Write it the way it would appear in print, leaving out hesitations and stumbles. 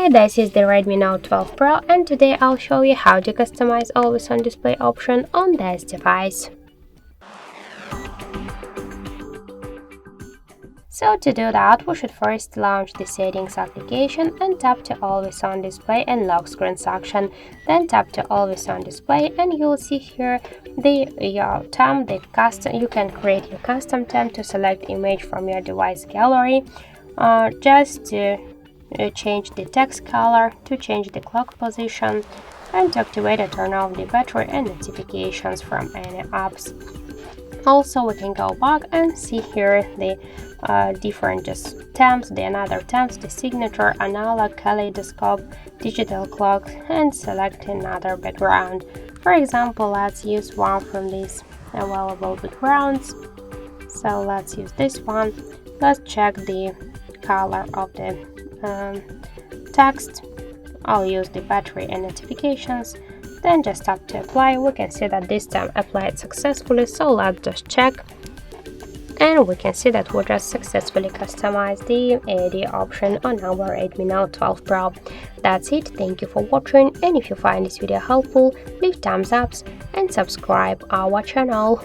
Hi, this is the Redmi Note 12 Pro, and today I'll show you how to customize always on display option on this device. So to do that, we should first launch the settings application and tap to always on display and lock screen section. Then tap to always on display and you'll see here your theme, you can create your custom theme to select image from your device gallery, just to change the text color, to change the clock position, and to activate or turn off the battery and notifications from any apps. Also, we can go back and see here the different themes, the signature, analog, kaleidoscope, digital clock, and select another background. For example, let's use one from these available backgrounds. So let's use this one. Let's check the color of the text. I'll use the battery and notifications. Then just tap to apply. We can see that this time applied successfully, so let's just check. And we can see that we just successfully customized the AOD option on our Redmi Note 12 Pro. That's it, thank you for watching, and if you find this video helpful, leave thumbs up and subscribe our channel.